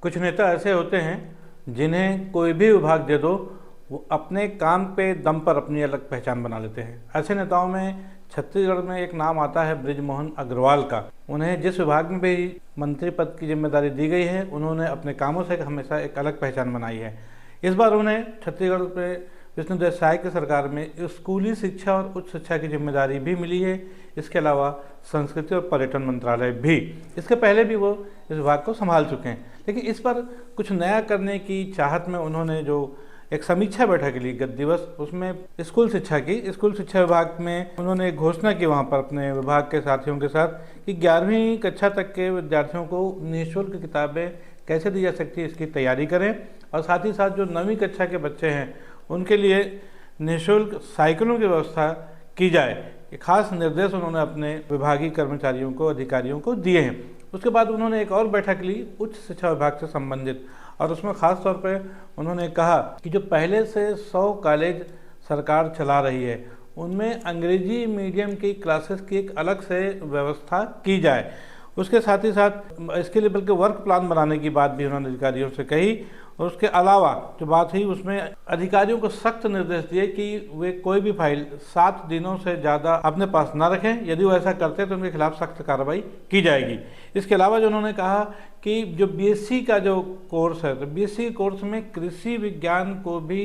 कुछ नेता ऐसे होते हैं जिन्हें कोई भी विभाग दे दो वो अपने काम पे दम पर अपनी अलग पहचान बना लेते हैं। ऐसे नेताओं में छत्तीसगढ़ में एक नाम आता है बृजमोहन अग्रवाल का। उन्हें जिस विभाग में भी मंत्री पद की जिम्मेदारी दी गई है उन्होंने अपने कामों से हमेशा एक अलग पहचान बनाई है। इस बार उन्हें छत्तीसगढ़ में विष्णुदेव साय की सरकार में स्कूली शिक्षा और उच्च शिक्षा की जिम्मेदारी भी मिली है। इसके अलावा संस्कृति और पर्यटन मंत्रालय भी, इसके पहले भी वो इस विभाग को संभाल चुके हैं। लेकिन इस पर कुछ नया करने की चाहत में उन्होंने जो एक समीक्षा बैठक ली गत दिवस, उसमें स्कूल शिक्षा विभाग में उन्होंने एक घोषणा की वहाँ पर अपने विभाग के साथियों के साथ कि 11वीं कक्षा तक के विद्यार्थियों को निःशुल्क किताबें कैसे दी जा सकती है इसकी तैयारी करें, और साथ ही साथ जो 9वीं कक्षा के बच्चे हैं उनके लिए निःशुल्क साइकिलों की व्यवस्था की जाए। ये खास निर्देश उन्होंने अपने विभागीय कर्मचारियों को, अधिकारियों को दिए हैं। उसके बाद उन्होंने एक और बैठक ली उच्च शिक्षा विभाग से संबंधित, और उसमें ख़ास तौर पे उन्होंने कहा कि जो पहले से 100 कॉलेज सरकार चला रही है उनमें अंग्रेजी मीडियम की क्लासेस की एक अलग से व्यवस्था की जाए। उसके साथ ही साथ इसके लिए बल्कि वर्क प्लान बनाने की बात भी उन्होंने अधिकारियों से कही। और उसके अलावा जो बात हुई उसमें अधिकारियों को सख्त निर्देश दिए कि वे कोई भी फाइल 7 दिनों से ज़्यादा अपने पास ना रखें, यदि वो ऐसा करते हैं तो उनके खिलाफ सख्त कार्रवाई की जाएगी। इसके अलावा जो उन्होंने कहा कि जो बीएससी का जो कोर्स है तो बीएससी कोर्स में कृषि विज्ञान को भी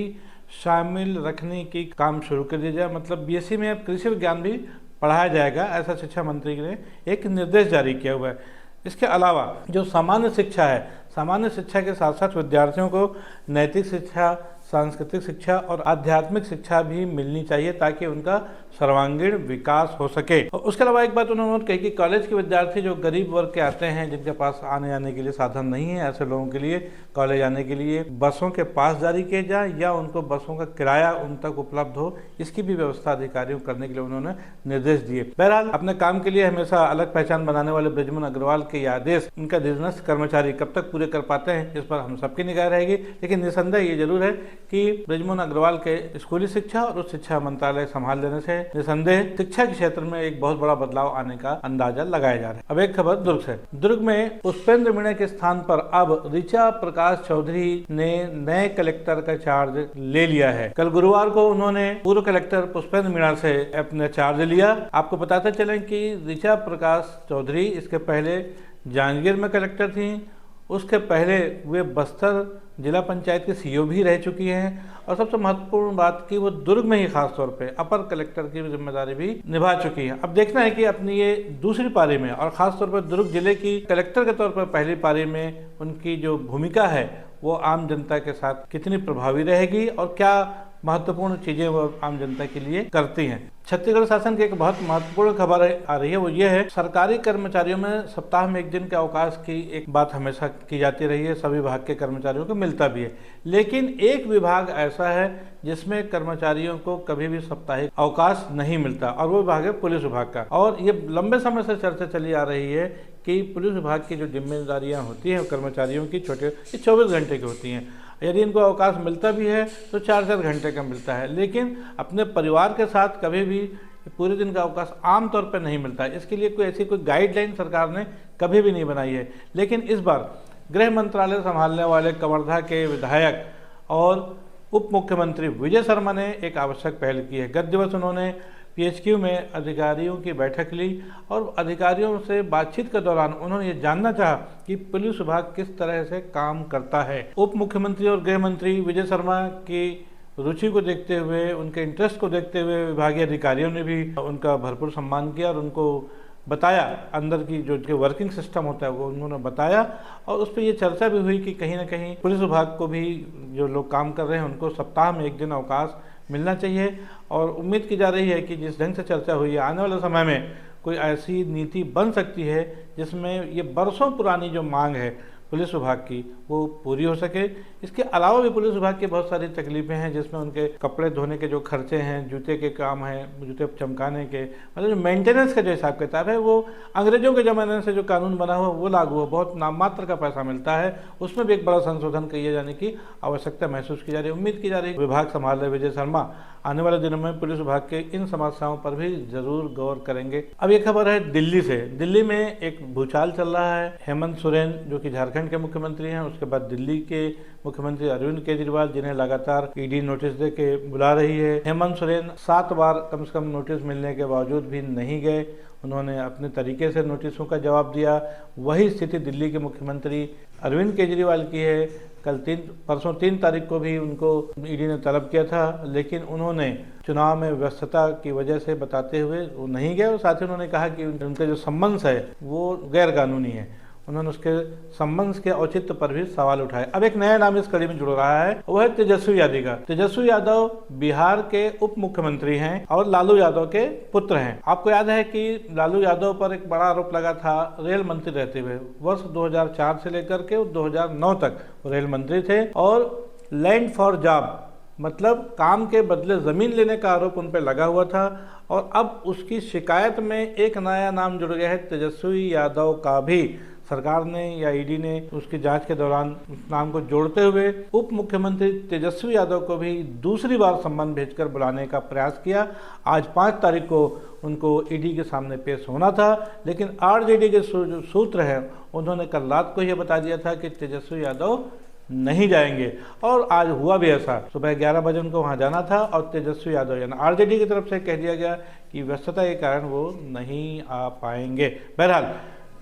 शामिल रखने की काम शुरू कर दिया जाए, मतलब बीएससी में अब कृषि विज्ञान भी पढ़ाया जाएगा, ऐसा शिक्षा मंत्री ने एक निर्देश जारी किया हुआ है। इसके अलावा जो सामान्य शिक्षा है, सामान्य शिक्षा के साथ साथ विद्यार्थियों को नैतिक शिक्षा, सांस्कृतिक शिक्षा और आध्यात्मिक शिक्षा भी मिलनी चाहिए ताकि उनका सर्वांगीण विकास हो सके। और उसके अलावा एक बात उन्होंने कही कि कॉलेज के विद्यार्थी जो गरीब वर्ग के आते हैं, जिनके पास आने जाने के लिए साधन नहीं है, ऐसे लोगों के लिए कॉलेज आने के लिए बसों के पास जारी किए जाए या उनको बसों का किराया उन तक उपलब्ध हो, इसकी भी व्यवस्था अधिकारियों को करने के लिए उन्होंने निर्देश दिए। बहरहाल अपने काम के लिए हमेशा अलग पहचान बनाने वाले बृजमोहन अग्रवाल के ये आदेश उनका अधीनस्थ कर्मचारी कब तक पूरे कर पाते हैं इस पर हम सबकी निगाह रहेगी। लेकिन निसंदेह ये जरूर है कि बृजमोहन अग्रवाल के स्कूली शिक्षा और उच्च शिक्षा मंत्रालय संभाल लेने से निसंदेह शिक्षा के क्षेत्र में एक बहुत बड़ा बदलाव आने का अंदाजा लगाया जा रहा है। अब एक खबर दुर्ग से। दुर्ग में पुष्पेंद्र मीणा के स्थान पर अब ऋचा प्रकाश चौधरी ने नए कलेक्टर का चार्ज ले लिया है। कल गुरुवार को उन्होंने पूर्व कलेक्टर पुष्पेंद्र मीणा से अपना चार्ज लिया। आपको बताते चलें कि ऋचा प्रकाश चौधरी इसके पहले जांजगीर में कलेक्टर थी, उसके पहले वे बस्तर जिला पंचायत के सीईओ भी रह चुकी हैं, और सबसे महत्वपूर्ण बात कि वो दुर्ग में ही खास तौर पे अपर कलेक्टर की जिम्मेदारी भी निभा चुकी हैं। अब देखना है कि अपनी ये दूसरी पारी में और ख़ास तौर पर दुर्ग जिले की कलेक्टर के तौर पर पहली पारी में उनकी जो भूमिका है वो आम जनता के साथ कितनी प्रभावी रहेगी और क्या महत्वपूर्ण चीज़ें वो आम जनता के लिए करती हैं। छत्तीसगढ़ शासन की एक बहुत महत्वपूर्ण खबर आ रही है, वो ये है सरकारी कर्मचारियों में सप्ताह में 1 दिन के अवकाश की एक बात हमेशा की जाती रही है, सभी विभाग के कर्मचारियों को मिलता भी है। लेकिन एक विभाग ऐसा है जिसमें कर्मचारियों को कभी भी साप्ताहिक अवकाश नहीं मिलता, और वो विभाग है पुलिस विभाग का। और ये लंबे समय से चर्चा चली आ रही है कि पुलिस विभाग की जो जिम्मेदारियाँ होती हैं कर्मचारियों की छोटे 24 घंटे की होती हैं। यदि इनको अवकाश मिलता भी है तो 4-4 घंटे का मिलता है, लेकिन अपने परिवार के साथ कभी भी पूरे दिन का अवकाश आमतौर पर नहीं मिलता है। इसके लिए कोई गाइडलाइन सरकार ने कभी भी नहीं बनाई है। लेकिन इस बार गृह मंत्रालय संभालने वाले कवर्धा के विधायक और उप मुख्यमंत्री विजय शर्मा ने एक आवश्यक पहल की है। गत दिवस उन्होंने पीएचक्यू में अधिकारियों की बैठक ली और अधिकारियों से बातचीत के दौरान उन्होंने ये जानना चाहा कि पुलिस विभाग किस तरह से काम करता है। उप मुख्यमंत्री और गृह मंत्री विजय शर्मा की रुचि को देखते हुए, उनके इंटरेस्ट को देखते हुए विभागीय अधिकारियों ने भी उनका भरपूर सम्मान किया और उनको बताया, अंदर की जो वर्किंग सिस्टम होता है वो उन्होंने बताया। और उस पर ये चर्चा भी हुई कि कहीं ना कहीं पुलिस विभाग को भी जो लोग काम कर रहे हैं उनको सप्ताह में 1 दिन अवकाश मिलना चाहिए। और उम्मीद की जा रही है कि जिस ढंग से चर्चा हुई है आने वाले समय में कोई ऐसी नीति बन सकती है जिसमें ये बरसों पुरानी जो मांग है पुलिस विभाग की वो पूरी हो सके। इसके अलावा भी पुलिस विभाग की बहुत सारी तकलीफें हैं जिसमें उनके कपड़े धोने के जो खर्चे हैं, जूते के काम हैं, जूते चमकाने के, मतलब जो मेंटेनेंस का जो हिसाब किताब है वो अंग्रेजों के ज़माने से जो कानून बना हुआ वो लागू हो, बहुत नाम मात्र का पैसा मिलता है, उसमें भी एक बड़ा संशोधन किए जाने की आवश्यकता महसूस की जा रही है। उम्मीद की जा रही है विभाग संभाल रहे विजय शर्मा आने वाले दिनों में पुलिस विभाग के इन समस्याओं पर भी जरूर गौर करेंगे। अब ये खबर है दिल्ली से। दिल्ली में एक भूचाल चल रहा है। हेमंत सोरेन जो कि झारखंड झारखंड के मुख्यमंत्री हैं, उसके बाद दिल्ली के मुख्यमंत्री अरविंद केजरीवाल, जिन्हें लगातार ईडी नोटिस दे के बुला रही है। हेमंत सोरेन 7 बार कम से कम नोटिस मिलने के बावजूद भी नहीं गए, उन्होंने अपने तरीके से नोटिसों का जवाब दिया। वही स्थिति दिल्ली के मुख्यमंत्री अरविंद केजरीवाल की है। परसों 3 तारीख को भी उनको ईडी ने तलब किया था, लेकिन उन्होंने चुनाव में व्यस्तता की वजह से बताते हुए वो नहीं गए, और साथ ही उन्होंने कहा कि उनका जो सम्मन्स है वो गैर कानूनी है। उन्होंने उसके सम्मन्स के औचित्य पर भी सवाल उठाए। अब एक नया नाम इस कड़ी में जुड़ रहा है, वो है तेजस्वी यादव का। तेजस्वी यादव बिहार के उप मुख्यमंत्री हैं और लालू यादव के पुत्र हैं। आपको याद है कि लालू यादव पर एक बड़ा आरोप लगा था रेल मंत्री रहते हुए। वर्ष 2004 से लेकर के 2009 तक रेल मंत्री थे, और लैंड फॉर जॉब मतलब काम के बदले ज़मीन लेने का आरोप उन पर लगा हुआ था। और अब उसकी शिकायत में एक नया नाम जुड़ गया है, तेजस्वी यादव का भी। सरकार ने या ईडी ने उसकी जांच के दौरान उस नाम को जोड़ते हुए उप मुख्यमंत्री तेजस्वी यादव को भी दूसरी बार सम्मन भेजकर बुलाने का प्रयास किया। आज 5 तारीख को उनको ईडी के सामने पेश होना था, लेकिन आरजेडी के जो सूत्र हैं उन्होंने कल रात को यह बता दिया था कि तेजस्वी यादव नहीं जाएंगे, और आज हुआ भी ऐसा। सुबह 11 बजे उनको वहां जाना था, और तेजस्वी यादव यानी आरजेडी की तरफ से कह दिया गया कि व्यस्तता के कारण वो नहीं आ पाएंगे। बहरहाल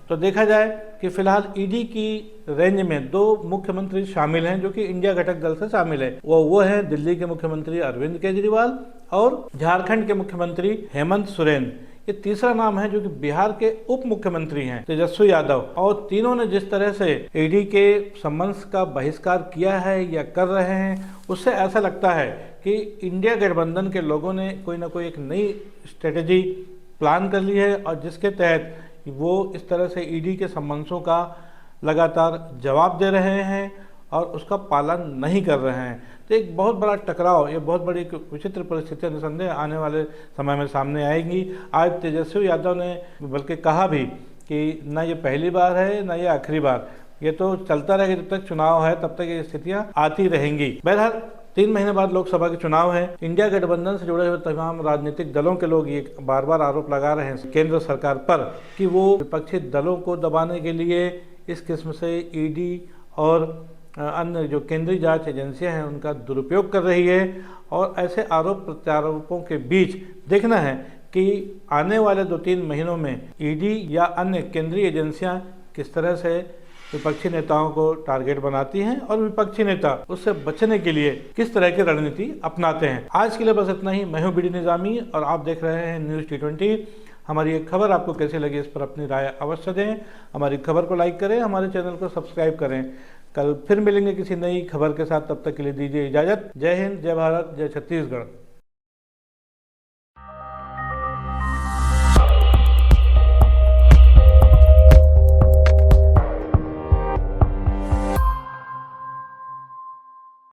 तो देखा जाए कि फिलहाल ईडी की रेंज में 2 मुख्यमंत्री शामिल हैं जो कि इंडिया घटक दल से शामिल है। वो हैं दिल्ली के मुख्यमंत्री अरविंद केजरीवाल और झारखंड के मुख्यमंत्री हेमंत सोरेन। ये तीसरा नाम है जो कि बिहार के उप मुख्यमंत्री हैं, तेजस्वी यादव। और तीनों ने जिस तरह से ईडी के सम्मन्स का बहिष्कार किया है या कर रहे हैं, उससे ऐसा लगता है कि इंडिया गठबंधन के लोगों ने कोई ना कोई एक नई स्ट्रेटेजी प्लान कर ली है, और जिसके तहत वो इस तरह से ईडी के सम्मन्सों का लगातार जवाब दे रहे हैं और उसका पालन नहीं कर रहे हैं। तो एक बहुत बड़ा टकराव, ये बहुत बड़ी विचित्र परिस्थितियां निसंदेह आने वाले समय में सामने आएंगी। आज तेजस्वी यादव ने बल्कि कहा भी कि न ये पहली बार है न ये आखिरी बार, ये तो चलता रहेगा, जब तक चुनाव है तब तक ये स्थितियां आती रहेंगी। बहरहाल 3 महीने बाद लोकसभा के चुनाव है। इंडिया गठबंधन से जुड़े हुए तमाम राजनीतिक दलों के लोग ये बार बार आरोप लगा रहे हैं केंद्र सरकार पर कि वो विपक्षी दलों को दबाने के लिए इस किस्म से ईडी और अन्य जो केंद्रीय जांच एजेंसियां हैं उनका दुरुपयोग कर रही है। और ऐसे आरोप प्रत्यारोपों के बीच देखना है कि आने वाले 2-3 महीनों में ईडी या अन्य केंद्रीय एजेंसियां किस तरह से विपक्षी नेताओं को टारगेट बनाती हैं और विपक्षी नेता उससे बचने के लिए किस तरह की रणनीति अपनाते हैं। आज के लिए बस इतना ही। मैं हूं बीडी निजामी और आप देख रहे हैं न्यूज़ T20। हमारी एक खबर आपको कैसी लगी इस पर अपनी राय अवश्य दें। हमारी खबर को लाइक करें, हमारे चैनल को सब्सक्राइब करें। कल फिर मिलेंगे किसी नई खबर के साथ, तब तक के लिए दीजिए इजाज़त। जय हिंद, जय भारत, जय छत्तीसगढ़।